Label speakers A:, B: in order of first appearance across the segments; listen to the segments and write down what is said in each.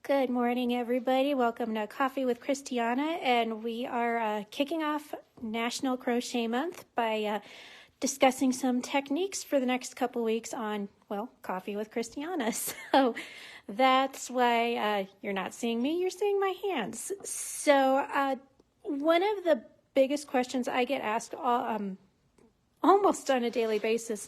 A: Good morning, everybody. Welcome to Coffee with Christianna, and we are kicking off National Crochet Month by discussing some techniques for the next couple weeks on, well, Coffee with Christianna. So that's why you're not seeing me, you're seeing my hands. So one of the biggest questions I get asked almost on a daily basis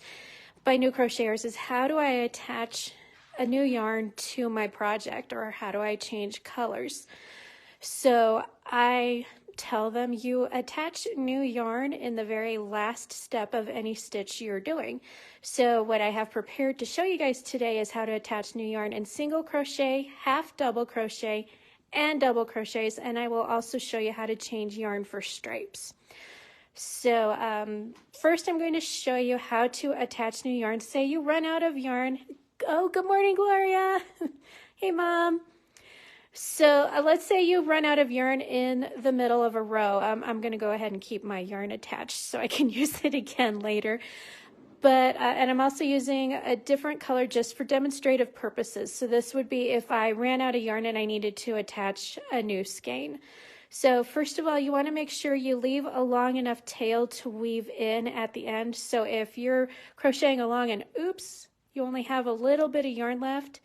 A: by new crocheters is, how do I attach a new yarn to my project, or how do I change colors? So I tell them you attach new yarn in the very last step of any stitch you're doing. So what I have prepared to show you guys today is how to attach new yarn in single crochet, half double crochet, and double crochets, and I will also show you how to change yarn for stripes. So first I'm going to show you how to attach new yarn. Say you run out of yarn. Oh, good morning, Gloria. Hey, Mom. So let's say you run out of yarn in the middle of a row. I'm going to go ahead and keep my yarn attached so I can use it again later. But and I'm also using a different color just for demonstrative purposes. So this would be if I ran out of yarn and I needed to attach a new skein. So first of all, you want to make sure you leave a long enough tail to weave in at the end. So if you're crocheting along and oops, you only have a little bit of yarn left,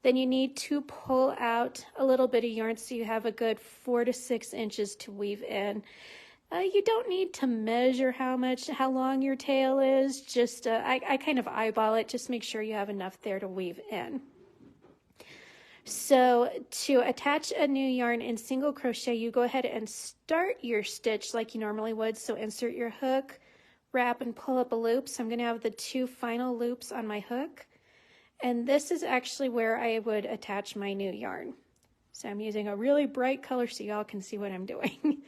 A: then you need to pull out a little bit of yarn so you have a good 4 to 6 inches to weave in. You don't need to measure how long your tail is. Just I kind of eyeball it. Just make sure you have enough there to weave in. So to attach a new yarn in single crochet, you go ahead and start your stitch like you normally would. So insert your hook, wrap, and pull up a loop. So I'm going to have the 2 final loops on my hook, and this is actually where I would attach my new yarn. So I'm using a really bright color so y'all can see what I'm doing.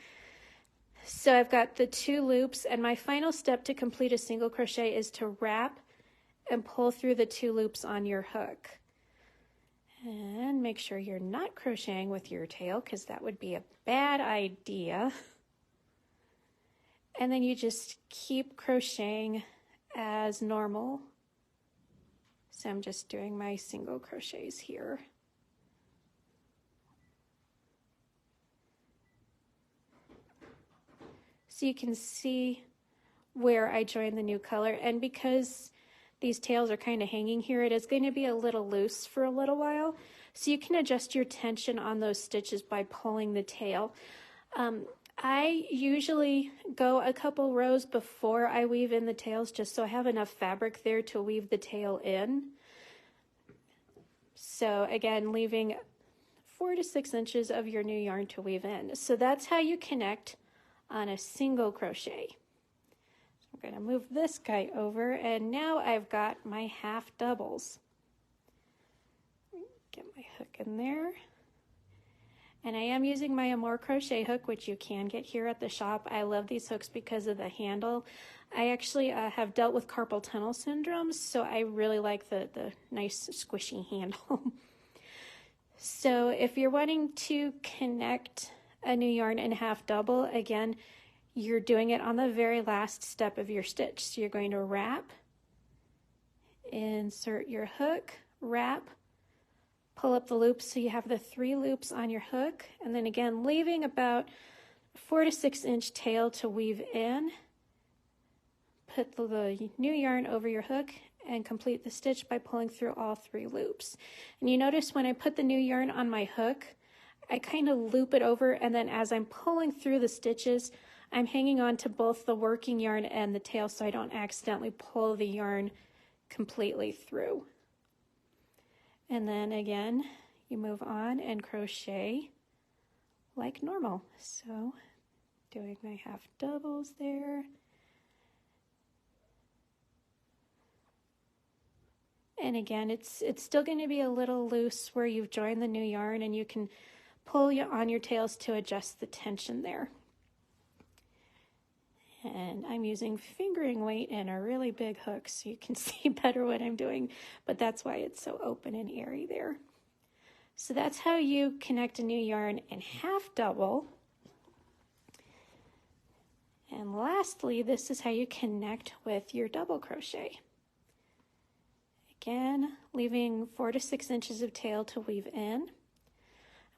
A: So I've got the 2 loops, and my final step to complete a single crochet is to wrap and pull through the 2 loops on your hook. And make sure you're not crocheting with your tail, because that would be a bad idea. And then you just keep crocheting as normal. So I'm just doing my single crochets here. So you can see where I joined the new color. And because these tails are kind of hanging here, it is going to be a little loose for a little while. So you can adjust your tension on those stitches by pulling the tail. I usually go a couple rows before I weave in the tails, just so I have enough fabric there to weave the tail in. So again, leaving 4 to 6 inches of your new yarn to weave in. So that's how you connect on a single crochet. So I'm going to move this guy over, and now I've got my half doubles. Get my hook in there. And I am using my Amore crochet hook, which you can get here at the shop. I love these hooks because of the handle. I actually have dealt with carpal tunnel syndrome, so I really like the nice squishy handle. So if you're wanting to connect a new yarn in half double, again, you're doing it on the very last step of your stitch. So you're going to wrap, insert your hook, wrap, pull up the loops so you have the 3 loops on your hook, and then again leaving about 4 to 6 inch tail to weave in. Put the new yarn over your hook and complete the stitch by pulling through all 3 loops. And you notice when I put the new yarn on my hook, I kind of loop it over, and then as I'm pulling through the stitches, I'm hanging on to both the working yarn and the tail so I don't accidentally pull the yarn completely through. And then again, you move on and crochet like normal. So doing my half doubles there. And again, it's still going to be a little loose where you've joined the new yarn, and you can pull on your tails to adjust the tension there. And I'm using fingering weight and a really big hook so you can see better what I'm doing, but that's why it's so open and airy there. So that's how you connect a new yarn in half double. And lastly, this is how you connect with your double crochet. Again, leaving 4 to 6 inches of tail to weave in.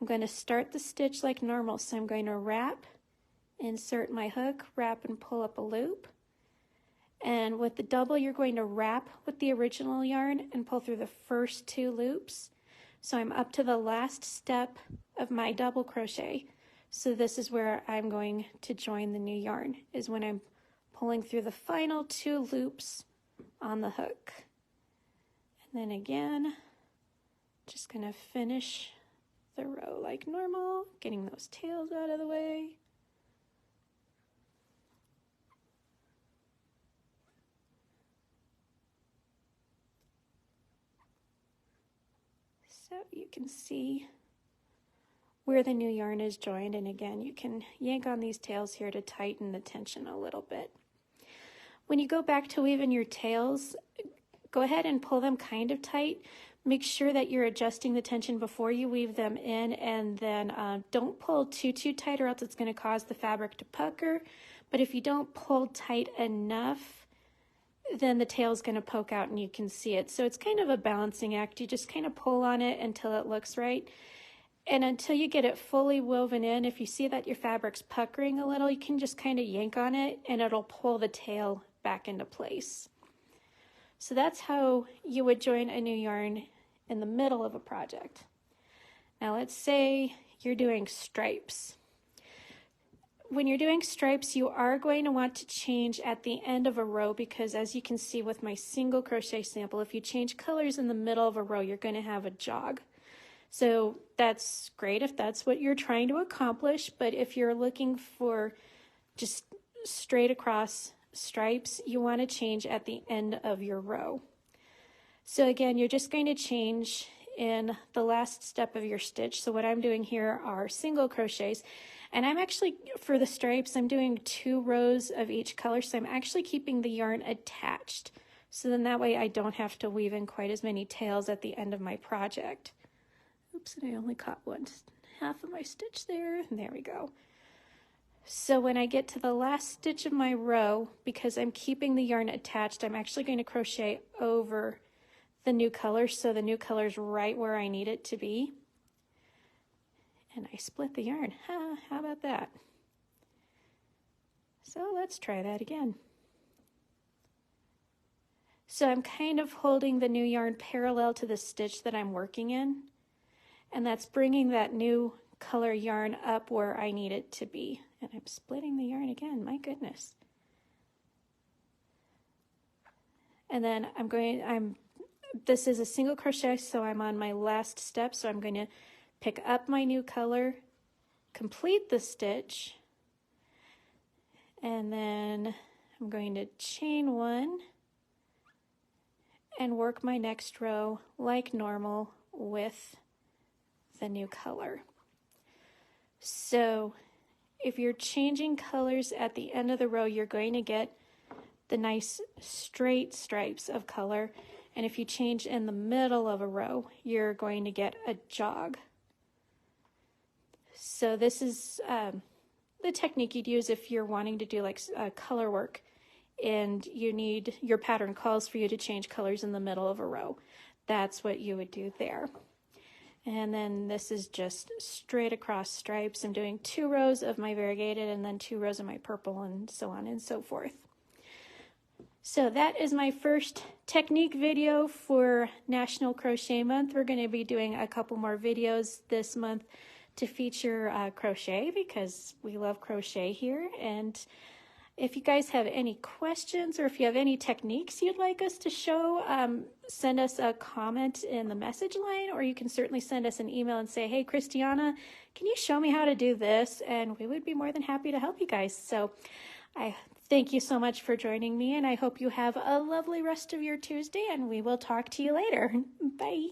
A: I'm going to start the stitch like normal. So I'm going to wrap, insert my hook, wrap and pull up a loop. And with the double, you're going to wrap with the original yarn and pull through the first 2 loops. So I'm up to the last step of my double crochet. So this is where I'm going to join the new yarn, is when I'm pulling through the final 2 loops on the hook. And then again, just gonna finish the row like normal, getting those tails out of the way. So you can see where the new yarn is joined, and again, you can yank on these tails here to tighten the tension a little bit. When you go back to weaving your tails, go ahead and pull them kind of tight. Make sure that you're adjusting the tension before you weave them in, and then don't pull too tight or else it's going to cause the fabric to pucker. But if you don't pull tight enough, then the tail is going to poke out and you can see it. So it's kind of a balancing act. You just kind of pull on it until it looks right. And until you get it fully woven in, if you see that your fabric's puckering a little, you can just kind of yank on it and it'll pull the tail back into place. So that's how you would join a new yarn in the middle of a project. Now let's say you're doing stripes. When you're doing stripes, you are going to want to change at the end of a row, because as you can see with my single crochet sample, if you change colors in the middle of a row, you're going to have a jog. So that's great if that's what you're trying to accomplish, but if you're looking for just straight across stripes, you want to change at the end of your row. So again, you're just going to change in the last step of your stitch. So what I'm doing here are single crochets, and I'm actually, for the stripes, I'm doing 2 rows of each color, so I'm actually keeping the yarn attached. So then that way I don't have to weave in quite as many tails at the end of my project. Oops, and I only caught half of my stitch there, and there we go. So when I get to the last stitch of my row, because I'm keeping the yarn attached, I'm actually going to crochet over the new color, so the new color is right where I need it to be. And I split the yarn. How about that? So let's try that again. So I'm kind of holding the new yarn parallel to the stitch that I'm working in, and that's bringing that new color yarn up where I need it to be. And I'm splitting the yarn again, my goodness. And then this is a single crochet, so I'm on my last step, so I'm going to pick up my new color, complete the stitch, and then I'm going to chain 1 and work my next row like normal with the new color. So if you're changing colors at the end of the row, you're going to get the nice straight stripes of color, and if you change in the middle of a row, you're going to get a jog. So this is the technique you'd use if you're wanting to do like color work and your pattern calls for you to change colors in the middle of a row. That's what you would do there. And then this is just straight across stripes. I'm doing 2 rows of my variegated and then 2 rows of my purple, and so on and so forth. So that is my first technique video for National Crochet Month. We're going to be doing a couple more videos this month to feature crochet, because we love crochet here. And if you guys have any questions or if you have any techniques you'd like us to show, send us a comment in the message line, or you can certainly send us an email and say, hey, Christiana, can you show me how to do this? And we would be more than happy to help you guys. So I thank you so much for joining me, and I hope you have a lovely rest of your Tuesday, and we will talk to you later. Bye.